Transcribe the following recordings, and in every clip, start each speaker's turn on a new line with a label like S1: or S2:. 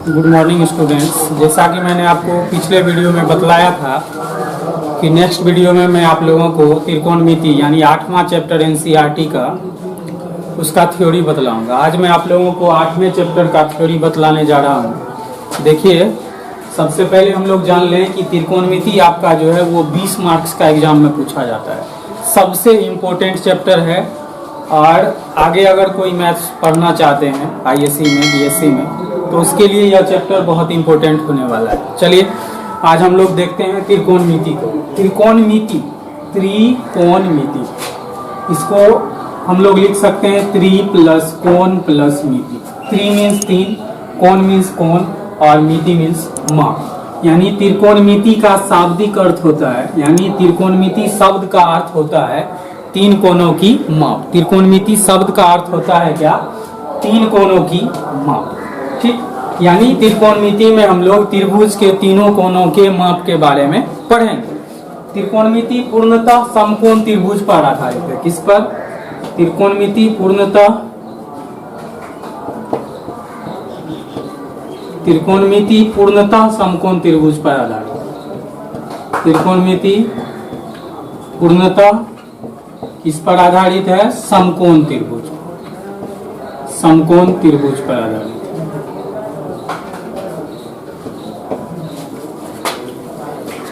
S1: Good morning students. जैसा कि मैंने आपको पिछले वीडियो में बतलाया था कि नेक्स्ट वीडियो में मैं आप लोगों को त्रिकोणमिति यानी 8वां चैप्टर एनसीईआरटी का उसका थ्योरी बतलाऊंगा। आज मैं आप लोगों को 8वें चैप्टर का थ्योरी बतलाने जा रहा हूं। देखिए, सबसे पहले हम लोग जान लें कि त्रिकोणमिति आपका जो है वो 20 मार्क्स का एग्जाम में पूछा जाता है। सबसे इम्पोर्टेंट चैप्टर है और आगे अगर कोई मैथ्स पढ़ना चाहते हैं आईएससी में, बीएससी में, तो उसके लिए यह चैप्टर बहुत इंपॉर्टेंट होने वाला है। चलिए आज हम लोग देखते हैं त्रिकोणमिति को। त्रिकोणमिति इसको हम लोग लिख सकते हैं त्रि प्लस कोण प्लस मिति। त्रि मीन्स 3, कोण मीन्स कोण और मिति मीन्स माप। यानी त्रिकोणमिति का शाब्दिक अर्थ होता है, यानी त्रिकोणमिति शब्द का अर्थ होता है 3 कोणों की माप। त्रिकोणमिति शब्द का अर्थ होता है क्या? 3 कोणों की माप। ठीक, यानी त्रिकोणमिति में हम लोग त्रिभुज के तीनों कोणों के माप के बारे में पढ़ेंगे। त्रिकोणमिति पूर्णतः समकोण त्रिभुज पर आधारित है। किस पर? त्रिकोणमिति पूर्णतः समकोण त्रिभुज पर आधारित है। त्रिकोणमिति पूर्णतः किस पर आधारित है? समकोण त्रिभुज पर आधारित।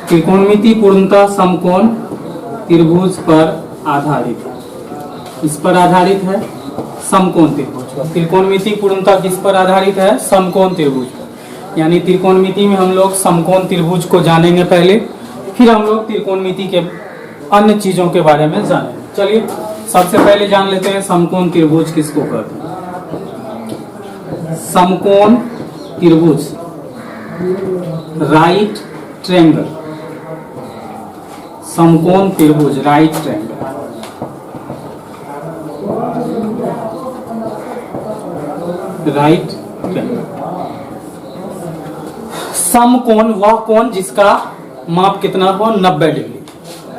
S1: त्रिकोणमिति पूर्णतः समकोण त्रिभुज पर आधारित है। इस पर आधारित है समकोण त्रिभुज। त्रिकोणमिति पूर्णतः किस पर आधारित है? समकोण त्रिभुज पर। यानी त्रिकोणमिति में हम लोग समकोण त्रिभुज को जानेंगे पहले, फिर हम लोग त्रिकोणमिति के अन्य चीजों के बारे में जानेंगे। चलिए सबसे पहले जान लेते हैं समकोण त्रिभुज किसको कहते हैं। समकोण त्रिभुज, राइट ट्रायंगल। समकोण त्रिभुज, राइट ट्रायंगल। Right triangle. समकोण वह कोण जिसका माप कितना हो? 90 डिग्री।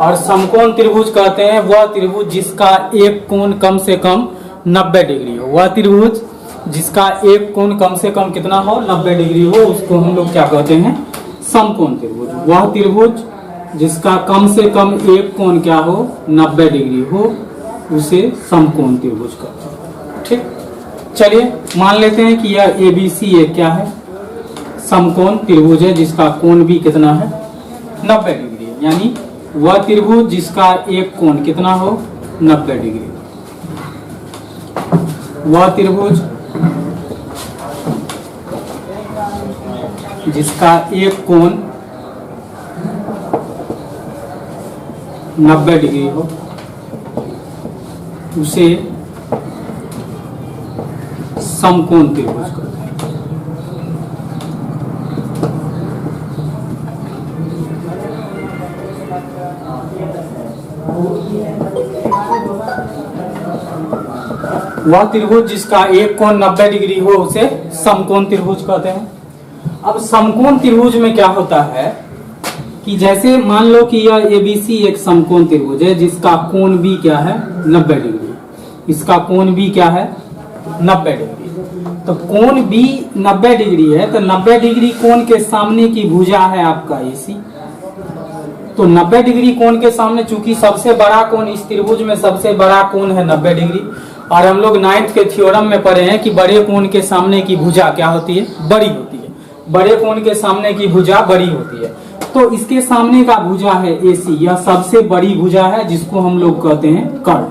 S1: और समकोण त्रिभुज कहते हैं वह त्रिभुज जिसका एक कोण कम से कम 90 डिग्री हो। वह त्रिभुज जिसका एक कोण कम से कम कितना हो? 90 डिग्री हो, उसको हम लोग क्या कहते हैं? समकोण त्रिभुज। वह त्रिभुज जिसका कम से कम एक कोण क्या हो? 90 डिग्री हो, उसे समकोण त्रिभुज कहते हैं। ठीक, चलिए मान लेते हैं कि यह ABC एक क्या है? समकोण त्रिभुज है जिसका कोण भी कितना है? 90 डिग्री है। यानी वह त्रिभुज जिसका एक कोण कितना हो? 90 डिग्री। वह त्रिभुज जिसका एक कोण 90 डिग्री हो, उसे समकोण त्रिभुज कहते हैं। वह त्रिभुज जिसका एक कोण 90 डिग्री हो उसे समकोण त्रिभुज कहते हैं। अब समकोण त्रिभुज में क्या होता है कि जैसे मान लो कि यह ABC एक समकोण त्रिभुज है जिसका कोण भी क्या है? 90 डिग्री। इसका कोण भी क्या है? 90 डिग्री। तो कोण भी 90 डिग्री है, तो 90 डिग्री कोण के सामने की भुजा है आपका AC। तो 90 डिग्री कोण के सामने, चूंकि सबसे बड़ा कोण इस त्रिभुज में सबसे बड़ा कोण है 90 डिग्री, और हम लोग 9th के थ्योरम में पढ़े हैं कि बड़े कोण के सामने की भुजा क्या होती है? बड़ी होती है। बड़े कोण के सामने की भुजा बड़ी होती है। तो इसके सामने का भुजा है AC, यह सबसे बड़ी भुजा है जिसको हम लोग कहते हैं कर्ण।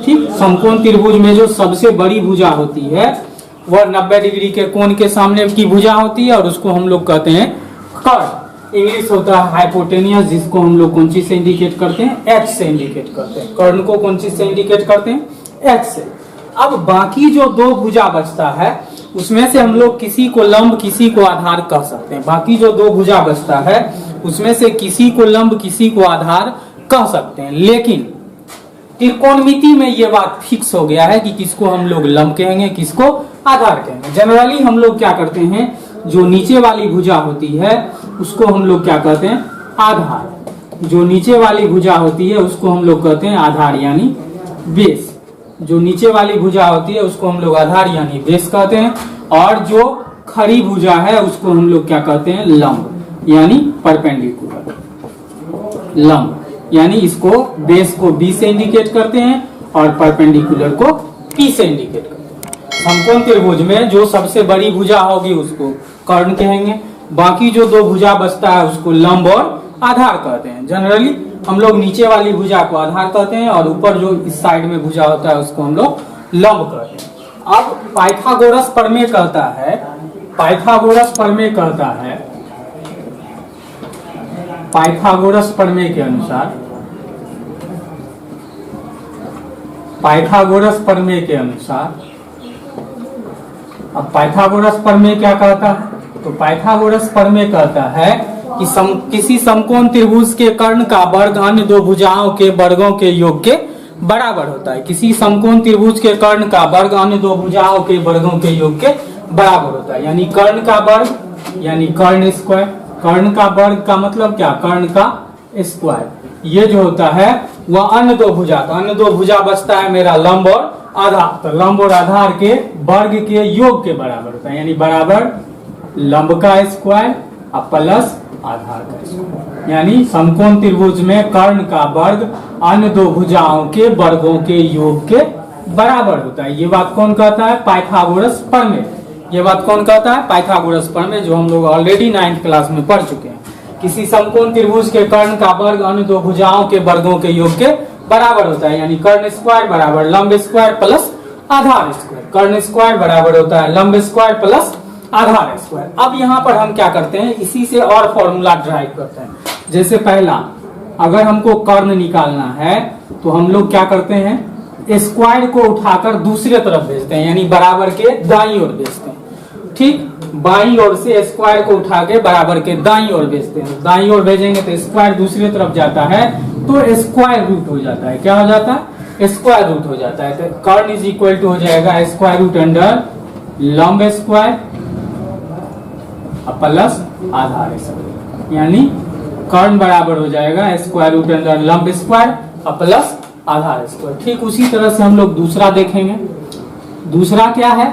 S1: ठीक, समकोण त्रिभुज में जो सबसे बड़ी भुजा होती है वह 90 डिग्री के कोण के सामने की भुजा होती है और उसको हम लोग कहते हैं कर्ण। इंग्लिश होता है हाइपोटेनियस, जिसको हम लोग कौन चीज से इंडिकेट करते हैं? H से इंडिकेट करते हैं। कर्ण को कौन चीज से इंडिकेट करते हैं? H से। अब बाकी जो 2 भुजा बचता है उसमें से हम लोग किसी को लंब किसी को आधार कह सकते हैं। बाकी जो 2 भुजा बचता है उसमें से किसी को लंब किसी को आधार कह सकते हैं। लेकिन त्रिकोणमिति में ये बात फिक्स हो गया है कि किसको हम लोग लंब कहेंगे, किसको आधार कहेंगे। जनरली हम लोग क्या करते हैं, जो नीचे वाली भुजा होती है उसको हम लोग क्या कहते हैं? आधार। जो नीचे वाली भुजा होती है उसको हम लोग कहते हैं आधार यानी बेस। जो नीचे वाली भुजा होती है उसको हम लोग आधार यानी बेस कहते हैं। और जो खड़ी भुजा है उसको हम लोग क्या कहते हैं, लंब यानी परपेंडिकुलर। लंब यानी इसको बेस को बी से इंडिकेट करते हैं और परपेंडिकुलर को पी से इंडिकेट करते हैं। समकोण त्रिभुज में जो सबसे बड़ी भुजा होगी उसको कर्ण कहेंगे, बाकी जो दो भुजा बचता है उसको लंब और आधार कहते हैं। जनरली हम लोग नीचे वाली भुजा को आधार कहते हैं और ऊपर जो इस साइड में भुजा होता है उसको हम लोग लंब कहते हैं। अब पाइथागोरस प्रमेय कहता है, पाइथागोरस प्रमेय कहता है, पाइथागोरस प्रमेय के अनुसार, पाइथागोरस प्रमेय के अनुसार, अब पाइथागोरस प्रमेय क्या कहता है, तो पाइथागोरस प्रमेय कहता है कि किसी समकोण त्रिभुज के कर्ण का वर्ग अन्य दो भुजाओं के वर्गों के योग के बराबर होता है। किसी समकोण त्रिभुज के कर्ण का वर्ग अन्य दो भुजाओं के वर्गों के योग के बराबर होता है। यानी कर्ण का वर्ग यानी कर्ण स्क्वायर, कर्ण का वर्ग का मतलब क्या, कर्ण का स्क्वायर। ये जो होता है वह अन्य दो भुजा, तो अन्य दो भुजा बचता है मेरा लंब और आधार, तो लंब और आधार के वर्ग के योग के बराबर होता है। यानी बराबर लंब का स्क्वायर और प्लस आधार का स्क्वायर। यानी समकोण त्रिभुज में कर्ण का वर्ग अन्य दो भुजाओं के वर्गों के योग के बराबर होता है। ये बात कौन कहता है, पाइथागोरस प्रमेय। ये बात कौन कहता है, पाइथागोरस प्रमेय, जो हम लोग ऑलरेडी 9th क्लास में पढ़ चुके हैं। किसी समकोण त्रिभुज के कर्ण का वर्ग अन्य दो भुजाओं के वर्गों के योग के बराबर होता है। यानी कर्ण स्क्वायर बराबर लंब स्क्वायर प्लस आधार स्क्वायर। कर्ण स्क्वायर बराबर होता है लंब स्क्वायर प्लस आधार स्क्वायर। अब यहाँ पर हम क्या करते हैं, इसी से और फॉर्मूला ड्राइव करते हैं। जैसे पहला, अगर हमको कर्ण निकालना है तो हम लोग क्या करते हैं, स्क्वायर को उठाकर दूसरे तरफ भेजते हैं, यानी बराबर के दाईं ओर भेजते हैं। ठीक, बाईं ओर से स्क्वायर को उठा के बराबर के दाईं ओर भेजते हैं। दाईं ओर भेजेंगे तो स्क्वायर दूसरी तरफ जाता है तो स्क्वायर रूट हो जाता है। क्या हो जाता है, स्क्वायर रूट हो जाता है। तो कर्ण इज इक्वल टू हो जाएगा स्क्वायर रूट अंडर लंब स्क्वायर प्लस आधार स्क्वायर। यानी कर्ण बराबर हो जाएगा स्क्वायर रूट अंडर लंब स्क्वायर प्लस आधार स्क्वायर। ठीक उसी तरह से हम लोग दूसरा देखेंगे। दूसरा क्या है,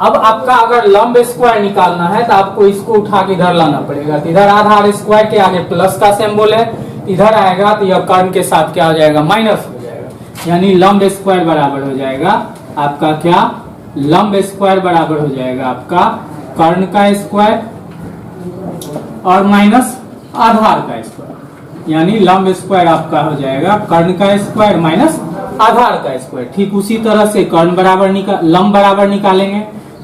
S1: अब आपका अगर लंब स्क्वायर निकालना है तो आपको इसको उठा के इधर लाना पड़ेगा। तो इधर आधार स्क्वायर के आगे प्लस का सिंबल है, इधर आएगा तो यह कर्ण के साथ क्या हो जाएगा, माइनस हो जाएगा। यानी लंब स्क्वायर बराबर हो जाएगा आपका क्या, लंब स्क्वायर बराबर हो जाएगा आपका कर्ण का स्क्वायर और माइनस आधार का स्क्वायर। यानी लंब स्क्वायर आपका हो जाएगा कर्ण का स्क्वायर माइनस आधार का स्क्वायर। ठीक उसी तरह से कर्ण बराबर लंब बराबर निकालेंगे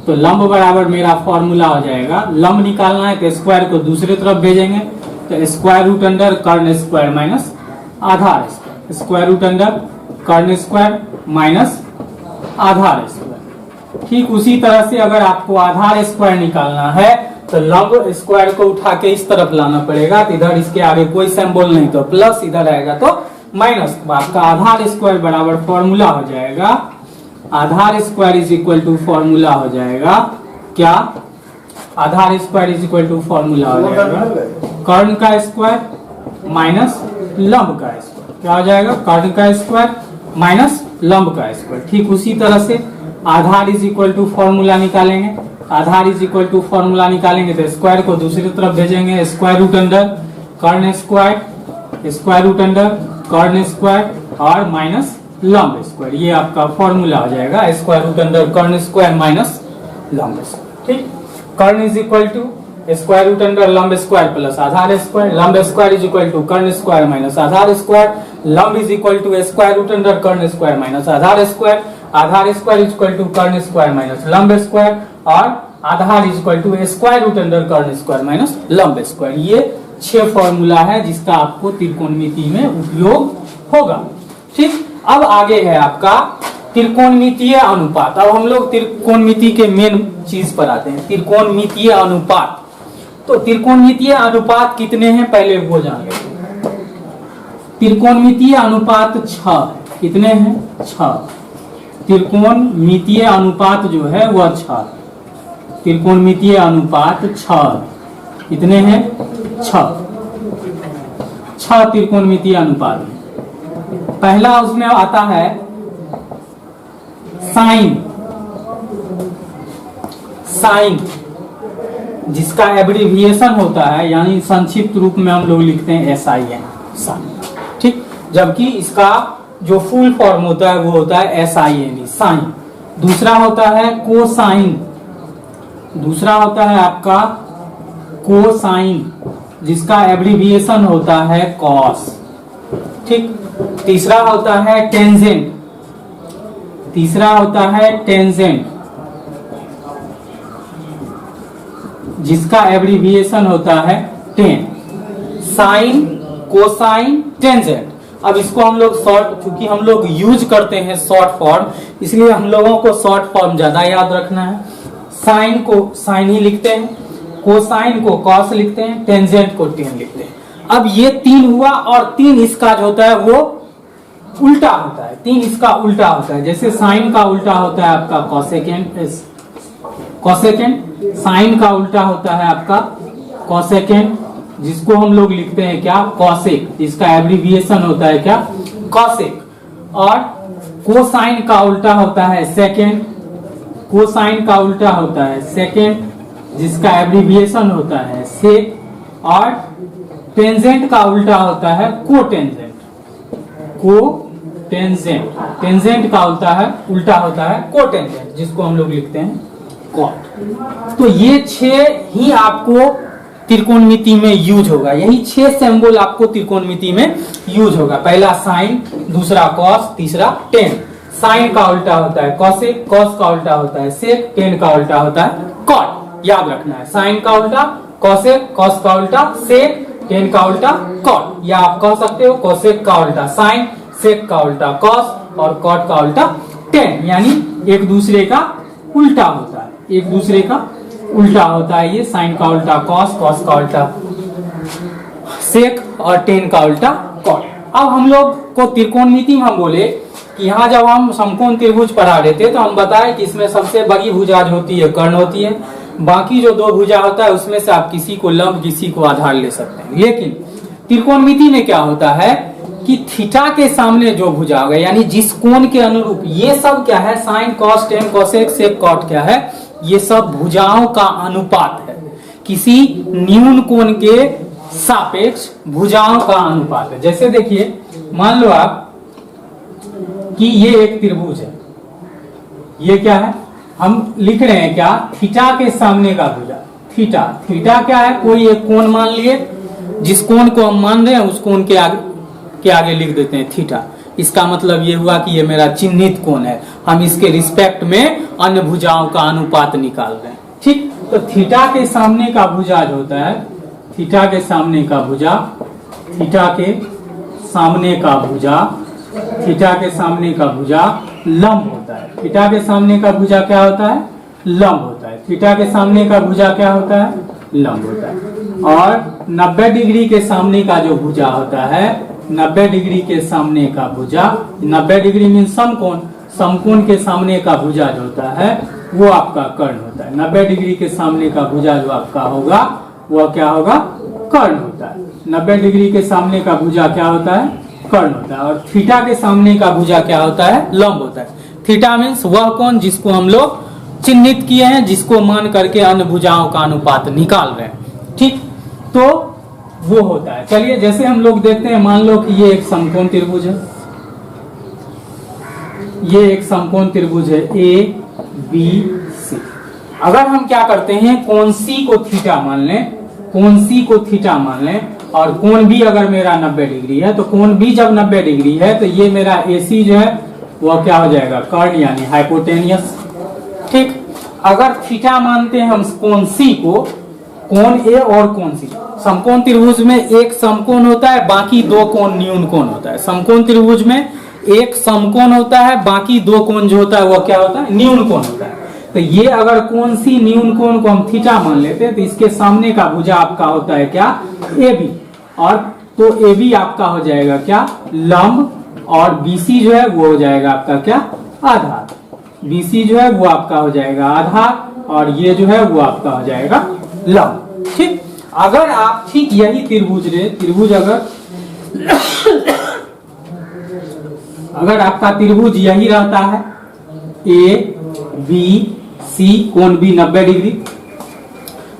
S1: तो लंब बराबर मेरा फॉर्मूला हो जाएगा, लंब निकालना है तो स्क्वायर को दूसरी तरफ भेजेंगे तो स्क्वायर रूट अंडर कर्ण स्क्वायर माइनस आधार स्क्वायर, स्क्वायर रूट अंडर कर्ण स्क्वायर माइनस आधार स्क्वायर। ठीक उसी तरह से अगर आपको आधार स्क्वायर निकालना है तो लंब स्क्वायर को उठा के इस तरफ लाना पड़ेगा। तो इधर इसके आगे कोई सिंबल नहीं तो प्लस, इधर आएगा तो माइनस। आपका आधार स्क्वायर बराबर फॉर्मूला हो जाएगा, आधार square is equal to formula हो जाएगा क्या, आधार square is equal to formula हो जाएगा कर्ण का स्क्वायर माइनस लंब का स्क्वायर। क्या हो जाएगा, कर्ण का स्क्वायर माइनस लंब का स्क्वायर। ठीक उसी तरह से आधार इज इक्वल टू फॉर्मूला निकालेंगे, आधार इज इक्वल टू फॉर्मूला निकालेंगे तो स्क्वायर को दूसरी तरफ भेजेंगे, स्क्वायर रूट अंडर कर्ण स्क्वायर, स्क्वायर रूट अंडर कर्ण स्क्वायर और माइनस लंब स्क्वायर। ये आपका फॉर्मूला हो जाएगा स्क्वायर रूट अंडर कर्ण स्क्वायर माइनस लंब स्क्वायर। ठीक, कर्ण is equal to square root under लंब स्क्वायर प्लस आधार स्क्वायर, लंब स्क्वायर इज इक्वल टू कर्ण स्क्वायर माइनस आधार स्क्वायर, लंब is equal to square root under कर्ण स्क्वायर माइनस आधार स्क्वायर, आधार स्क्वायर इज इक्वल टू कर्ण स्क्वायर माइनस लंब स्क्वायर और आधार is equal to square root under कर्ण स्क्वायर माइनस लंब स्क्वायर। ये 6 फॉर्मूला है जिसका आपको त्रिकोणमिति में उपयोग होगा। ठीक, अब आगे है आपका त्रिकोणमितीय अनुपात। अब हम लोग त्रिकोणमिति के मेन चीज पर आते हैं, त्रिकोणमितीय अनुपात। तो त्रिकोणमितीय अनुपात कितने हैं पहले वो जान लेते हैं। त्रिकोणमितीय अनुपात 6, कितने हैं, 6। त्रिकोणमितीय अनुपात जो है वह 6, त्रिकोणमितीय अनुपात 6, कितने हैं, 6 त्रिकोणमितीय अनुपात। पहला उसमें आता है साइन, साइन जिसका एब्रिविएशन होता है यानी संक्षिप्त रूप में हम लोग लिखते हैं SIN, ठीक। जबकि इसका जो फुल फॉर्म होता है वो होता है SINE, साइन। दूसरा होता है कोसाइन, दूसरा होता है आपका कोसाइन, जिसका एब्रिविएशन होता है कॉस, ठीक। तीसरा होता है टेंजेंट, तीसरा होता है टेंजेंट, जिसका एब्रिविएशन होता है टेन। Sign, cosine, tangent. अब इसको हम लोग शॉर्ट, क्योंकि हम लोग यूज करते हैं शॉर्ट फॉर्म, इसलिए हम लोगों को शॉर्ट फॉर्म ज्यादा याद रखना है। साइन को साइन ही लिखते हैं, कोसाइन को कॉस लिखते हैं, टेंजेंट को टेन लिखते हैं। अब ये तीन हुआ, और तीन इसका जो होता है वो उल्टा होता है, तीन इसका उल्टा होता है। जैसे साइन का उल्टा होता है आपका कॉसेकेंड, कॉसेकेंड। साइन का उल्टा होता है आपका कॉसेकेंड, जिसको हम लोग लिखते हैं क्या, कॉसेक। इसका एब्रिविएशन होता है क्या, कॉसेक। और कोसाइन का उल्टा होता है सेकेंड, कोसाइन का उल्टा होता है सेकेंड, जिसका एब्रिविएशन होता है सेक। और टेंजेंट का उल्टा होता है कोटेंजेंट, कोटेंजेंट। टेंजेंट का उल्टा होता है कोटेंजेंट, जिसको हम लोग लिखते हैं कॉट। तो ये 6 ही आपको त्रिकोणमिति में यूज होगा, यही 6 सिंबल आपको त्रिकोणमिति में यूज होगा। पहला साइन, दूसरा कॉस, तीसरा टेन। साइन का उल्टा होता है कॉसेक, कॉस का उल्टा होता है सेक, टेन का उल्टा होता है कॉट। याद रखना है, साइन का उल्टा कॉसेक, कॉस का उल्टा सेक, टेन का उल्टा कॉट। या आप कह सकते हो कोसेक का उल्टा साइन, सेक का उल्टा कॉस, और कॉट का उल्टा टेन। यानी एक दूसरे का उल्टा होता है, एक दूसरे का उल्टा होता है। ये साइन का उल्टा कॉस, कॉस का उल्टा सेक, और टेन का उल्टा कॉट। अब हम लोग को त्रिकोणमिति में हम बोले कि यहाँ जब हम समकोण त्रिभुज पढ़ा रहे थे तो हम बताए कि इसमें सबसे बड़ी भुजा जो होती है कर्ण होती है, बाकी जो 2 भुजा होता है उसमें से आप किसी को लंब, किसी को आधार ले सकते हैं। लेकिन त्रिकोणमिति में क्या होता है कि थीटा के सामने जो भुजा होगा, यानी जिस कोण के अनुरूप, ये सब क्या है, sine, cos, tan, cosec, sec, cot क्या है, ये सब भुजाओं का अनुपात है। किसी न्यून कोण के सापेक्ष भुजाओं का अनुपात है। जैसे देखिए, मान लो आप कि ये एक त्रिभुज है, ये क्या है, हम लिख रहे हैं क्या, थीटा के सामने का भुजा। थीटा, थीटा क्या है, कोई एक कोण मान लिए, जिस कोण को हम मान रहे हैं उस कोण के आगे लिख देते हैं थीटा। इसका मतलब ये हुआ कि ये मेरा चिन्हित कोण है, हम इसके रिस्पेक्ट में अन्य भुजाओं का अनुपात निकाल रहे हैं, ठीक। तो थीटा के सामने का भुजा जो होता है, थीटा के सामने का भुजा, थीटा के सामने का भुजा, थीटा के सामने का भुजा लंब होता है। थीटा के सामने का भुजा क्या होता है, लंब होता है। थीटा के सामने का भुजा क्या होता है, लंब होता है। और 90 डिग्री के सामने का जो भुजा होता है, 90 डिग्री के सामने का भुजा, 90 डिग्री मीन समकोण, समकोण के सामने का भुजा जो होता है वो आपका कर्ण होता है। 90 डिग्री के सामने का भुजा जो आपका होगा वह क्या होगा, कर्ण होता है। 90 डिग्री के सामने का भुजा क्या होता है, कर्ण होता है। और थीटा के सामने का भुजा क्या होता है, लंब होता है। थीटा मीन्स वह कोण जिसको हम लोग चिन्हित किए हैं, जिसको मान करके अन्य भुजाओं का अनुपात निकाल रहे हैं, ठीक। तो वो होता है। चलिए, जैसे हम लोग देखते हैं, मान लो कि ये एक समकोण त्रिभुज है, ये एक समकोण त्रिभुज है ABC। अगर हम क्या करते हैं, कोण C को थीटा मान लें, कोण C को थीटा मान लें, और कोण B अगर मेरा 90 डिग्री है, तो कोण B जब 90 डिग्री है तो ये मेरा AC जो है वह क्या हो जाएगा, कर्ण यानी हाइपोटेनियस, ठीक। अगर थीटा मानते हैं हम कोण C को, कोण A और कोण C, समकोण त्रिभुज में एक समकोण होता है, बाकी 2 कोण न्यून कोण होता है। समकोण त्रिभुज में एक समकोण होता है, बाकी 2 कोण जो होता है वो क्या होता है, न्यून कोण होता है। तो ये अगर कोण C न्यून कोण को हम थीटा मान लेते हैं तो इसके सामने का भुजा आपका होता है क्या, AB। और तो AB आपका हो जाएगा क्या, लंब, और BC जो है वो हो जाएगा आपका क्या, आधार। BC जो है वो आपका हो जाएगा आधार, और ये जो है वो आपका हो जाएगा लंब, ठीक। अगर आप ठीक यही त्रिभुज अगर आपका त्रिभुज यही रहता है, A B C, कोण B 90 डिग्री,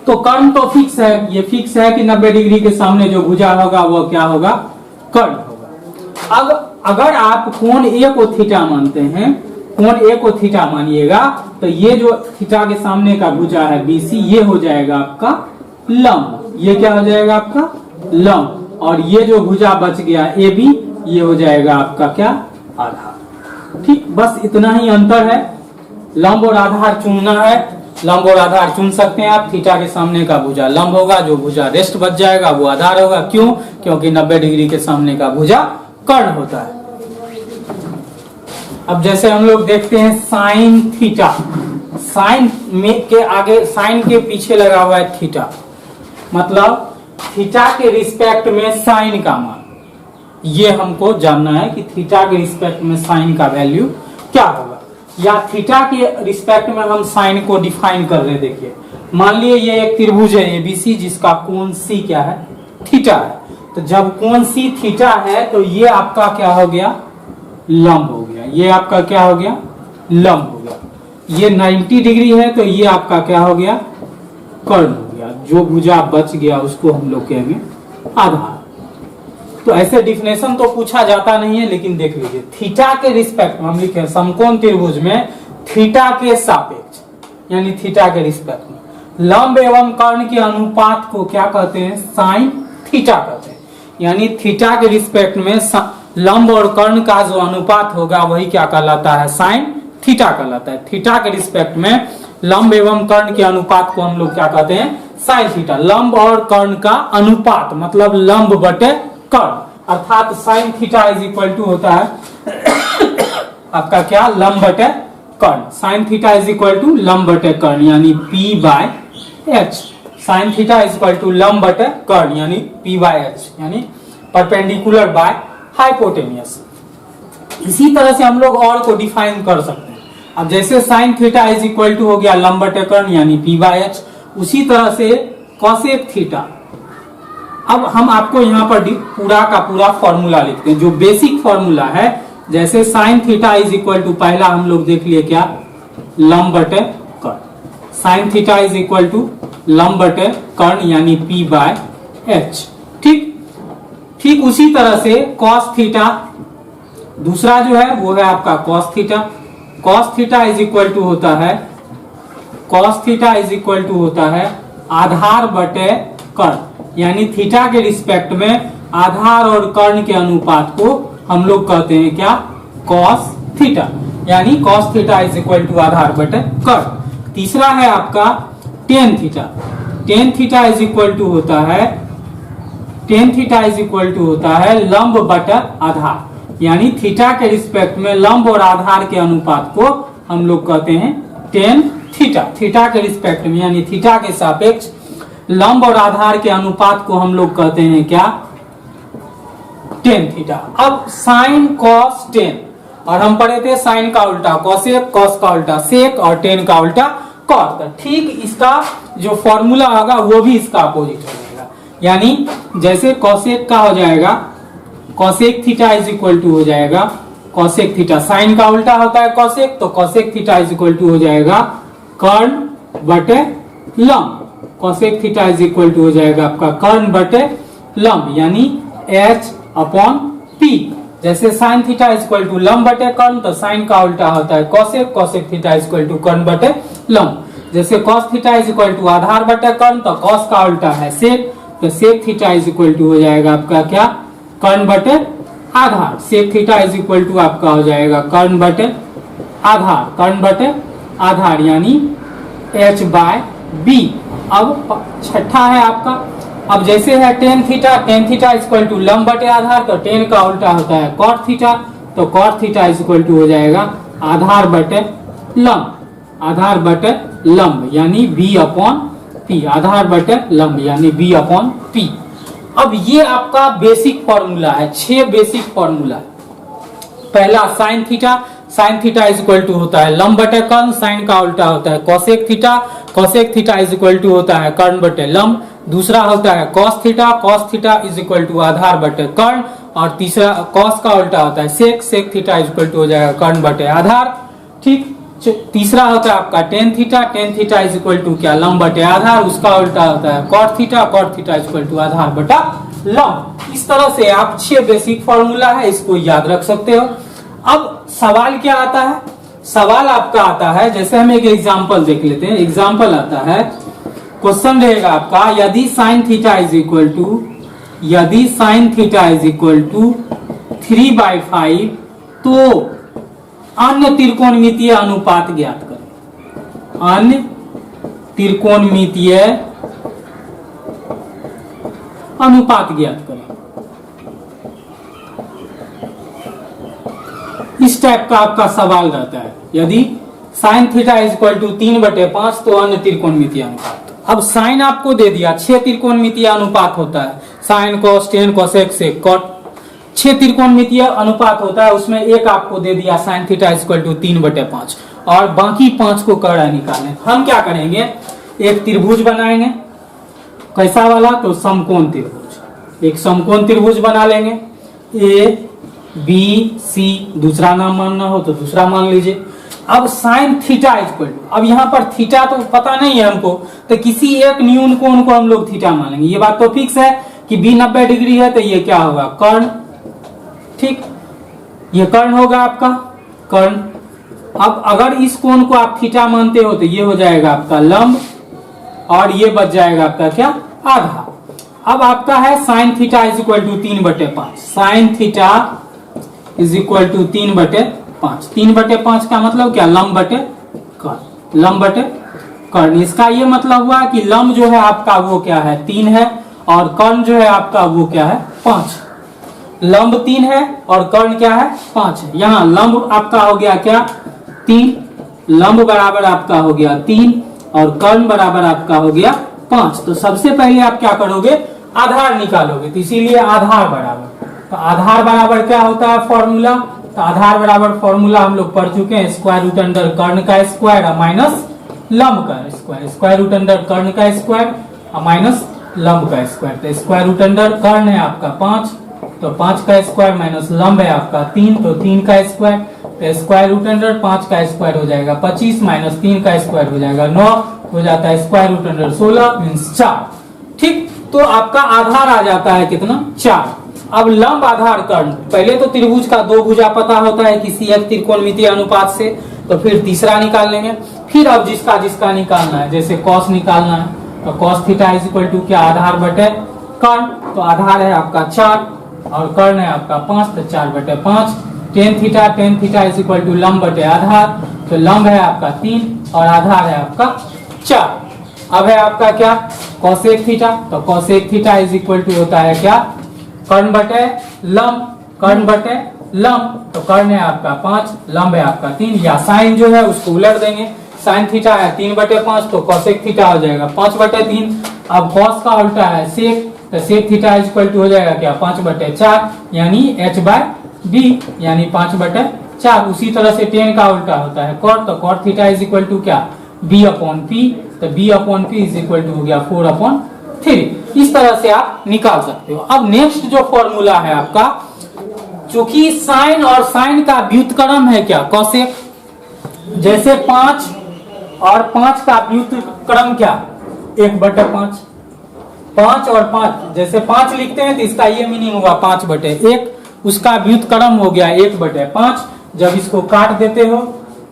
S1: तो कर्ण तो फिक्स है, ये फिक्स है कि 90 डिग्री के सामने जो भुजा होगा वो क्या होगा, कर्ण होगा। अब अगर आप कोण ए को थीटा मानते हैं, कोण ए को थीटा मानिएगा, तो ये जो थीटा के सामने का भुजा है बीसी, ये हो जाएगा आपका लंब। ये क्या हो जाएगा आपका लंब। और ये जो भुजा बच गया ए बी, ये हो जाएगा आपका क्या, आधार। ठीक, बस इतना ही अंतर है। लंब और आधार चुनना है, लंब और आधार चुन सकते हैं आप। थीटा के सामने का भुजा लंब होगा, जो भुजा रेस्ट बच जाएगा वो आधार होगा। क्यों? क्योंकि 90 डिग्री के सामने का भुजा कर्ण होता है। अब जैसे हम लोग देखते हैं साइन थीटा, साइन में के आगे, साइन के पीछे लगा हुआ है थीटा, मतलब थीटा के रिस्पेक्ट में साइन का मान। ये हमको जानना है कि थीटा के रिस्पेक्ट में साइन का वैल्यू क्या होगा, या थीटा के रिस्पेक्ट में हम साइन को डिफाइन कर रहे हैं। देखिए, मान लिए ये एक त्रिभुज है एबीसी, जिसका कोण सी क्या है, थीटा है। तो जब कोण सी थीटा है तो ये आपका क्या हो गया, लंब हो गया। ये आपका क्या हो गया, लंब हो गया। ये 90 डिग्री है तो ये आपका क्या हो गया, कर्ण हो गया। जो भुजा बच गया उसको हम लोग कहेंगे आधार। तो ऐसे डिफिनेशन तो पूछा जाता नहीं है, लेकिन देख लीजिए थीटा के रिस्पेक्ट में हम लिखे समकोण त्रिभुज में थीटा के सापेक्ष, यानी थीटा के रिस्पेक्ट में लंब एवं कर्ण के अनुपात को क्या कहते हैं, साइन थीटा कहते हैं। यानी थीटा के रिस्पेक्ट में लंब और कर्ण का जो अनुपात होगा वही क्या कहलाता है, साइन थीटा कहलाता है। थीटा के रिस्पेक्ट में लंब एवं कर्ण के अनुपात को हम लोग क्या कहते हैं, साइन थीटा। लंब और कर्ण का अनुपात मतलब लंब बटे कर्ण, अर्थात sine theta is equal to होता है आपका क्या, लंब बटे कर्ण। Sine theta is equal to लंब बटे कर्ण, यानी P by H. Sine theta is equal to लंब बटे कर्ण, यानी पी बाय एच, यानी परपेंडिकुलर बाय हाइपोटेनियस। इसी तरह से हम लोग और को डिफाइन कर सकते हैं। अब जैसे sine theta is equal to हो गया लंब बटे कर्ण, यानी पी बाय एच, उसी तरह से कॉसेक थीटा। अब हम आपको यहाँ पर पूरा का पूरा फॉर्मूला लिखते हैं, जो बेसिक फॉर्मूला है। जैसे sine theta is equal to, पहला हम लोग देख लिए क्या, लंब बटे कर्ण। Sine theta is equal to लंब बटे कर्ण, यानी पी बाय एच। ठीक उसी तरह से कॉस थीटा, दूसरा जो है वो है आपका cos theta. Cos theta is equal to होता है, cos theta is equal to होता है आधार बटे कर्ण, यानी थीटा के रिस्पेक्ट में आधार और कर्ण के अनुपात को हम लोग कहते हैं क्या, कॉस थीटा। यानी cos theta is equal to आधार बटे कर्ण। तीसरा है आपका tan theta. Tan theta is equal to होता है, tan theta is equal to होता है लंब बटा आधार, यानी थीटा के रिस्पेक्ट में लंब और आधार के अनुपात को हम लोग कहते हैं टेन थीटा। थीटा के रिस्पेक्ट में यानी थीटा के सापेक्ष लंब और आधार के अनुपात को हम लोग कहते हैं क्या, टेन थीटा। अब साइन कॉस टेन, और हम पढ़े थे साइन का उल्टा कॉसेक, कॉस का उल्टा सेक और टेन का उल्टा कॉस। ठीक इसका जो फॉर्मूला होगा वो भी इसका अपोजिट हो जाएगा। यानी जैसे कॉसेक का हो जाएगा, cosec theta is equal to हो जाएगा कॉसेक थीटा, साइन का उल्टा होता है कॉसेक, तो cosec theta is equal to हो जाएगा कर्ण बटे लंब। Cosec theta is equal to हो जाएगा आपका कर्ण बटे लंब, यानी एच अपॉन पी। जैसे sine theta is equal to लंब बटे कर्ण, तो साइन का उल्टा होता है cosec, cosec theta is equal to कर्ण बटे लंब। जैसे cos theta is equal to आधार बटे कर्ण, तो कॉस का उल्टा है सेक, तो sec theta is equal to हो जाएगा आपका क्या, कर्ण बटे आधार। Sec theta is equal to आपका हो जाएगा कर्ण बटे आधार, कर्ण बटे आधार, यानी एच बाय बी। अब छठा है आपका, अब जैसे है tan theta, tan theta is equal to लंब बटे आधार, तो टेन का उल्टा होता है कॉट थीटा, तो cot theta is equal to हो जाएगा आधार बटे लंब, आधार बटे लंब, यानी बी अपॉन पी। आधार बटे लंब यानी बी अपॉन पी। अब ये आपका बेसिक फॉर्मूला है, 6 बेसिक फॉर्मूला। पहला sine theta, sine theta is equal to होता है लंब बटे कर्ण, साइन का उल्टा होता है cosec theta, cosec theta is equal to होता है कर्ण बटे लंब। दूसरा होता है cos theta, cos theta is equal to आधार बटे कर्ण, और तीसरा कॉस का उल्टा होता है sec, sec theta is equal to हो जाएगा कर्ण बटे आधार। ठीक, तीसरा होता है आपका tan theta, tan theta is equal to क्या, लंब बटे आधार। उसका उल्टा होता है cot theta, cot theta is equal to आधार बटा लंब। इस तरह से आप 6 बेसिक फॉर्मूला है, इसको याद रख सकते हो। अब सवाल क्या आता है, सवाल आपका आता है, जैसे हम एक एग्जांपल देख लेते हैं। एग्जांपल आता है, क्वेश्चन रहेगा आपका, यदि sine theta is equal to, यदि sine theta is equal to 3/5 तो अन्य त्रिकोणमितीय अनुपात ज्ञात करें। अन्य त्रिकोणमितीय अनुपात ज्ञात करें। इस टाइप का आपका सवाल रहता है। यदि sine theta is equal to 3/5 तो अन्य त्रिकोणमितीय अनुपात। अब साइन आपको दे दिया, 6 त्रिकोणमितीय अनुपात होता है, sine cos tan cosec sec cot, 6 त्रिकोणमितीय अनुपात होता है। उसमें एक आपको दे दिया sine theta is equal to 3/5 और बाकी 5 को कर निकालने। हम क्या करेंगे, एक त्रिभुज बनाएंगे। कैसा वाला, तो समकोण त्रिभुज। एक समकोण त्रिभुज बना लेंगे, ए बी सी, दूसरा नाम मानना हो तो दूसरा मान लीजिए। अब sine theta is equal to, अब यहाँ पर थीटा तो पता नहीं है हमको, तो किसी एक न्यून कोण को हम लोग थीटा मानेंगे। ये बात तो फिक्स है कि बी 90 डिग्री है, तो ये क्या होगा, कर्ण। ठीक, ये कर्ण होगा आपका, कर्ण। अब अगर इस कोण को आप थीटा मानते हो तो ये हो जाएगा आपका लंब और ये बच जाएगा आपका क्या, आधा। अब आपका है sine theta is equal to 3/5, sine theta is equal to 3/5। 3/5 का मतलब क्या, लंब बटे कर्ण, लंब बटे कर्ण। इसका ये मतलब हुआ कि लंब जो है आपका वो क्या है, 3 है, और कर्ण जो है आपका वो क्या है, 5। लंब 3 है और कर्ण क्या है, 5 है। यहाँ लंब आपका हो गया क्या, 3, लंब बराबर आपका हो गया 3 और कर्ण बराबर आपका हो गया 5। तो सबसे पहले आप क्या करोगे, आधार निकालोगे। तो इसीलिए आधार बराबर, तो आधार बराबर क्या होता है फॉर्मूला, तो आधार बराबर फॉर्मूला हम लोग पढ़ चुके हैं, स्क्वायर रूट अंडर कर्ण का स्क्वायर माइनस लंब का स्क्वायर, स्क्वायर रूट अंडर कर्ण का स्क्वायर माइनस लंब का स्क्वायर। तो स्क्वायर रूट अंडर कर्ण है आपका 5, तो 5 का स्क्वायर माइनस लंब है आपका 3, तो 3 का स्क्वायर, तो स्क्वायर रूट अंडर 5 का स्क्वायर हो जाएगा 25 माइनस 3 का स्क्वायर हो जाएगा 9, हो जाता है स्क्वायर रूट अंडर 16 मीन्स 4। ठीक, तो आपका आधार आ जाता है कितना, 4। अब लंब आधार कर्ण, पहले तो त्रिभुज का 2 भुजा पता होता है किसी एक त्रिकोणमितीय अनुपात से, तो फिर तीसरा निकाल लेंगे। फिर अब जिसका जिसका निकालना है, जैसे कॉस निकालना है, तो cos theta is equal to क्या, आधार बटे कर्ण, तो आधार है आपका 4 और कर्ण है आपका 5, तो 4/5। Tan theta is equal to लंब बटे आधार, तो लंब है आपका 3 और आधार है आपका 4। अब है आपका क्या, कॉसेक थीटा, तो cosec theta is equal to होता है क्या, कर्ण बटे लंब, कर्ण बटे लंब, तो कर्ण है आपका 5, लंब है आपका 3, या साइन जो है उसको उलट देंगे, साइन थीटा है 3/5 तो कॉसेक थीटा हो जाएगा 5/3। अब कॉस का उल्टा है सेक, तो sec theta is equal to हो जाएगा क्या, 5/4 यानी h/b यानी 5/4। उसी तरह से टेन का उल्टा होता है कॉट, तो cot theta is equal to क्या, b/p, तो b/p इज इक्वल टू हो गया 4/3। इस तरह से आप निकाल सकते हो। अब नेक्स्ट जो फॉर्मूला है आपका, चूंकि साइन और साइन का व्युत्क्रम है क्या, कॉसेक, जैसे 5 और 5 का व्युत्क्रम क्या, 1/5। 5 और 5, जैसे 5 लिखते हैं तो इसका ये मीनिंग हुआ 5/1, उसका व्युत्क्रम हो गया 1/5। जब इसको काट देते हो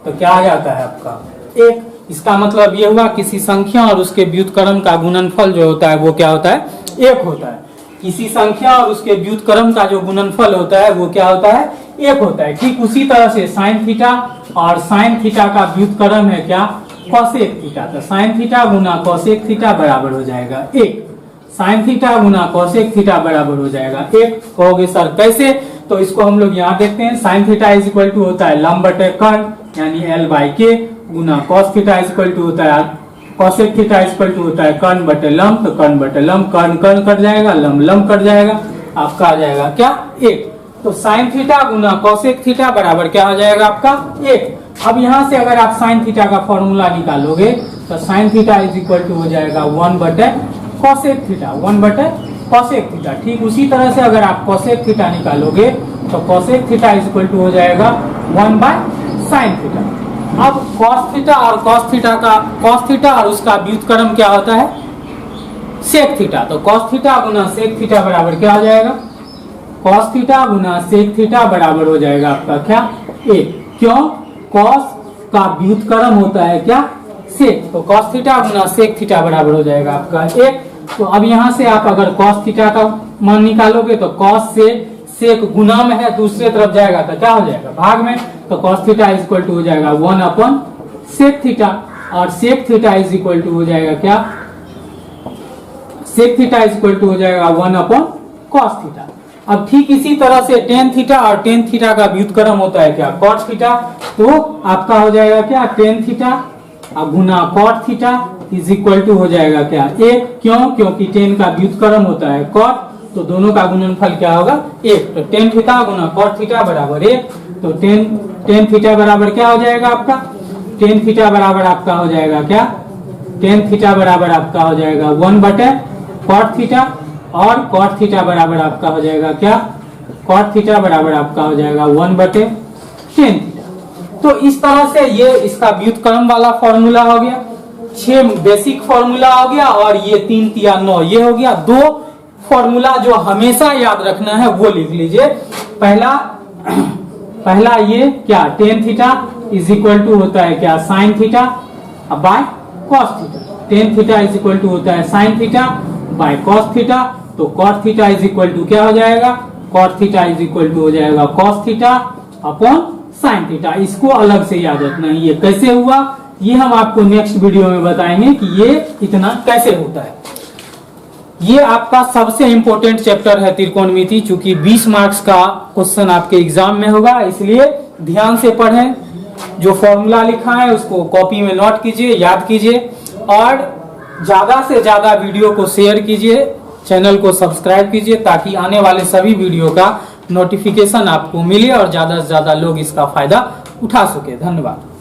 S1: तो क्या आ जाता है आपका 1। इसका मतलब ये हुआ किसी संख्या और उसके व्युत्क्रम का गुणनफल जो होता है वो क्या होता है, 1 होता है। किसी संख्या और उसके व्युत्क्रम का जो गुणनफल होता है वो क्या होता है, 1 होता है। ठीक उसी तरह से साइन थीटा और साइन थीटा का व्युत्क्रम है क्या, कॉसेक थीटा, तो साइन थीटा गुना कॉसेक थीटा बराबर हो जाएगा 1। साइन थीटा गुना कॉसेक थीटा बराबर हो जाएगा 1। कहोगे सर कैसे, तो इसको हम लोग यहाँ देखते हैं। Sine theta is equal to होता है लंब बटे कर्ण यानी l/k, गुना cos theta is equal to होता है, cosec theta is equal to होता है कर्ण बटे लंब, तो कर्ण बटे लंब, कर्ण कर्ण कट जाएगा, लंब लंब कट जाएगा, आपका आ जाएगा क्या 1। तो साइन थीटा गुना कॉसेक थीटा बराबर क्या हो जाएगा आपका 1। अब यहाँ से अगर आप साइन थीटा का फॉर्मूला निकालोगे तो sine theta is equal to हो जाएगा 1/कॉसेक थीटा, 1/कॉसेक थीटा। ठीक उसी तरह से अगर आप कॉसेक थीटा निकालोगे तो cosec theta is equal to हो जाएगा 1/साइन थीटा। अब cos थीटा और cos थीटा और उसका व्युत्क्रम क्या होता है, sec थीटा। तो cos थीटा गुना sec थीटा बराबर क्या हो जाएगा, cos थीटा गुना sec थीटा बराबर हो जाएगा आपका क्या, a। क्यों, cos का व्युत्क्रम होता है क्या, sec। तो cos थीटा गुना sec थीटा बराबर हो जाएगा आपका 1। तो अब यहाँ से आप अगर cos थीटा का मान निकालोगे तो cos से sec गुना में है, दूसरे तरफ जाएगा तो क्या हो जाएगा, भाग में। तो cos theta is equal to हो जाएगा 1 अपन sec थीटा, और sec theta is equal to हो जाएगा क्या, sec theta is equal to हो जाएगा 1 अपन cos थीटा। अब ठीक इसी तरह से tan थीटा और tan थीटा का व्युत्क्रम होता है क्या, cot थीटा। तो आपका हो जाएगा क्या, tan थीटा गुना cot theta is equal to हो जाएगा क्या, 1। क्यों, क्योंकि tan का व्युत्क्रम होता है cot, तो दोनों का गुणनफल क्या होगा, 1। तो tan थीटा गुना cot थीटा बराबर 1। तो tan थीटा बराबर क्या हो जाएगा आपका, tan थीटा बराबर आपका हो जाएगा क्या, tan थीटा बराबर आपका हो जाएगा 1 बटे cot थीटा, और cot थीटा बराबर आपका हो जाएगा क्या, cot थीटा बराबर आपका हो जाएगा 1 बटे tan थीटा। तो इस तरह से ये इसका व्युत्क्रम वाला फॉर्मूला हो गया, 6 बेसिक फॉर्मूला हो गया, और ये 3 तिया 9 ये हो गया। 2 फॉर्मूला जो हमेशा याद रखना है वो लिख लीजिए। पहला ये क्या, tan theta is equal to होता है क्या, sin theta by cos theta. tan theta is equal to होता है sin theta by cos theta. तो cot theta is equal to क्या हो जाएगा, cot theta is equal to हो जाएगा cos theta upon sin theta. इसको अलग से याद रखना है। ये कैसे हुआ ये हम आपको नेक्स्ट वीडियो में बताएंगे कि ये इतना कैसे होता है। ये आपका सबसे इंपॉर्टेंट चैप्टर है त्रिकोणमिति, चूंकि 20 मार्क्स का क्वेश्चन आपके एग्जाम में होगा, इसलिए ध्यान से पढ़ें। जो फॉर्मूला लिखा है उसको कॉपी में नोट कीजिए, याद कीजिए, और ज्यादा से ज्यादा वीडियो को शेयर कीजिए, चैनल को सब्सक्राइब कीजिए, ताकि आने वाले सभी वीडियो का नोटिफिकेशन आपको मिले और ज्यादा से ज्यादा लोग इसका फायदा उठा सके। धन्यवाद।